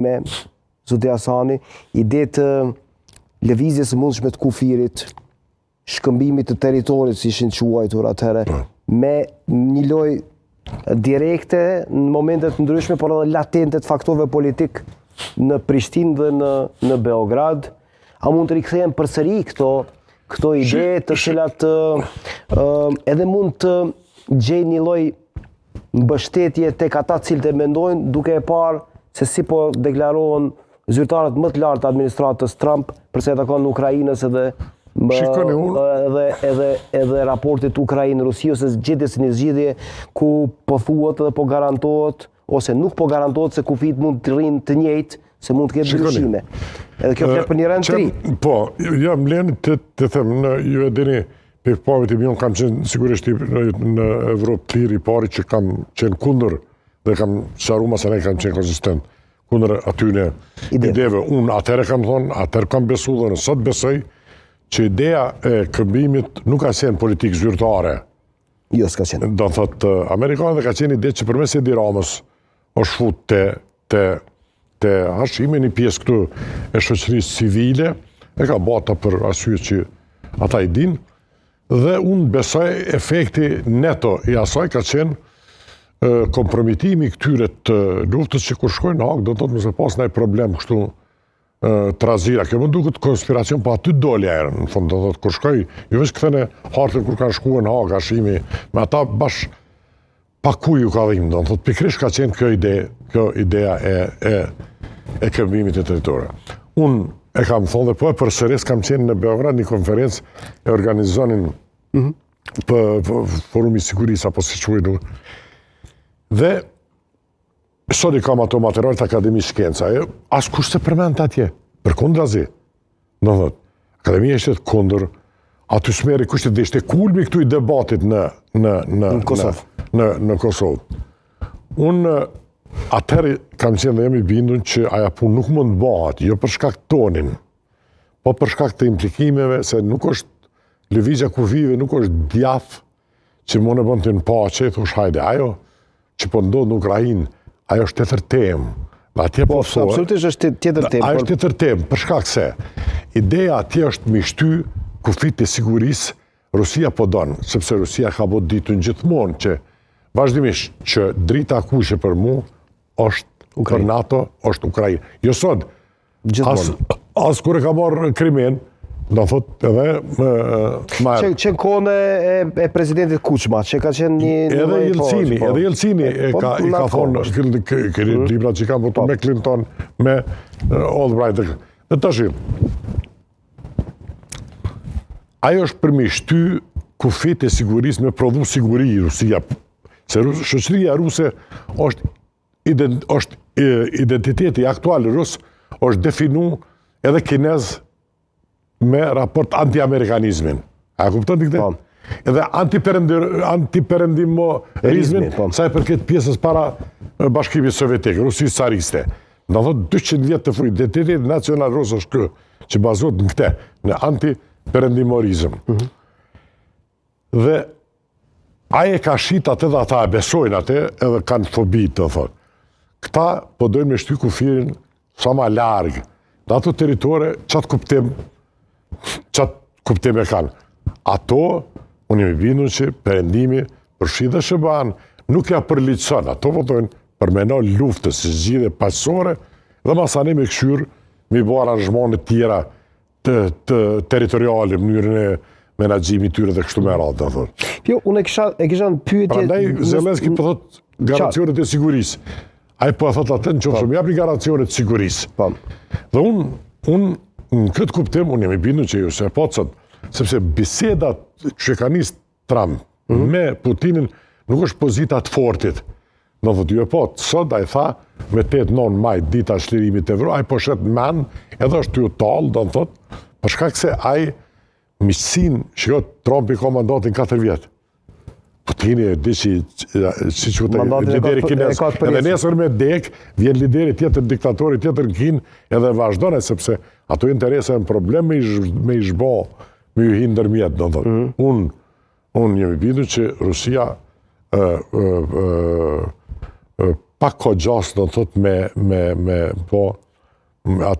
me Zoti Hasani, ide të lëvizjes së mundshme të kufirit, shkëmbimit të territorit, si ishin quajtur atëherë, me një lojë direkte në momentet ndryshme, por edhe latente të faktorëve politik në Prishtinë dhe në Beograd. A mund të rikthehen përsëri këto ide të cilat edhe mund të gjejnë një lloj mbështetje tek ata cilët e mendojnë, duke e parë se si po deklarohen zyrtarët më të lartë të administratës Trump për sa i takon Ukrainës edhe raportit Ukrainë-Rusi, ose zgjedhjes së një zgjidhje ku po thuhet dhe po garantohet, ose nuk po garantohet se kufit mund të rrinë të njëjtë, se mund të ketë ndryshime. Edhe kjo flet për një rend të ri. Po, jam lënë të them, ju e dini, pikpamjet e mia kam qenë sigurisht në Evropë të lirë i pari që kam qenë kundër dhe kam sharuar se ne kam qenë konsistent kundër atyne ideve. Unë atëherë kam thonë, atëherë kam besuar dhe në sot besoj që ideja e këmbimit nuk ka qenë politikë zyrtare. Jo, s'ka qenë. Do të thotë amerikanët ka qenë ide që përmes Edi Ramës është fut te hashimi një pjesë këtu e shoqërisë civile, e ka bata për arsye që ata i dinë, dhe unë besoj efekti neto i asaj ka qenë kompromitimi këtyre të luftës që kur shkojnë në Hag, do të thotë mëse pas ndaj problem kështu trazira. Kjo më duket konspiracion, po aty doli ajo në fund, do të thotë kur shkoj, jo vetëm kthene hartën kur kanë shkuar në Hag, hashimi me ata bash pa ku ju ka dhimbë, do të thotë pikërisht ka qenë kjo ideja e këmbimit të territorit. Unë e kam thonë dhe po e përsëris kam qenë në Beograd një konferencë e organizonin për Forumi i Sigurisë, apo si quajtur. Dhe sot i kam ato material të Akademi Shkenca. Askush se përmend atje, përkundrazi. Do thotë, Akademia ishte kundër, aty smeri kushtet dhe ishte kulmi këtu i debatit në Kosovë. Unë atëherë kam qenë dhe jemi bindur që aja punë nuk mund të bëhet, jo për shkak të tonin, po për shkak të implikimeve, se nuk është lëvizja kufive, nuk është djath që mund e bën të në pace, thosh hajde, ajo që po ndodh në Ukrainë, ajo është tjetër temë. Po, absolutisht është tjetër temë. Ajo është tjetër temë, për shkak se ideja atje është me shty kufit e sigurisë, Rusia po donë, sepse Rusia ka bërë ditën gjithmonë që vazhdimisht që drita kushe për mu është për NATO, është Ukrainë. Jo sot, as kur e ka marrë Krimen, do thot edhe që në kohën e presidentit Kuçma, që ka qenë një... Edhe Jelcini ka thonë, këri libra që ka votu me Clinton, me Albright. Dhe të shim, ajo është përmishty kufit e sigurisë me prodhu siguri i Rusia. Se shoqëria ruse është identiteti aktual rus, është definu edhe kinez me raport anti-amerikanizmin. A kupton këtë? Edhe anti-perendimorizmin, sa e përket pjesës para bashkimit sovjetik, Rusisë cariste. Në thotë 200 vjetë të fri, identiteti nacional rus është kë, që bazot në këte, në anti-perendimorizm. Dhe aje ka shit atë dhe ata e besojnë atë edhe kanë fobi të thotë. Këta po dojnë me shty kufirin sa ma largë. Dhe ato teritore, qatë kuptim e kanë. Ato, unë jemi bindur që perendimi përfshi dhe Shëban nuk ja përliqëson. Ato po dojnë përmeno luftës, zgjidhje pasore, dhe masani me këshyrë mi bo aranjhmonet tjera të teritoriale, mënyrën e menaxhimi tyre dhe kështu me radhë, thonë. Jo, unë e kisha në pyetje... Prandaj Zelenski po thot garancionet e sigurisë. Ai po thot atë në qoftë më japni garancionet e sigurisë. Dhe unë në këtë kuptim unë jam i bindur që ju se po thot, sepse bisedat që ka nis Trump me Putinin nuk është pozita të fortit. Do thotë ju po, sot ai tha me 8-9 maj dita e çlirimit të Evropës, ai po shet men, edhe është ju tall, do thotë, për shkak se ai miqësin, shiko, Trumpi ka mandatin 4 vjetë. Putini e di që lideri kines, edhe nesër me dek, vjen lideri tjetër diktatori, tjetër në Kinë, edhe vazhdojnë, sepse ato interese në problem me i shbo, me ju hinë ndërmjet, do të thotë. Unë jemi bindur që Rusia pak ko gjasë, do të thot, me po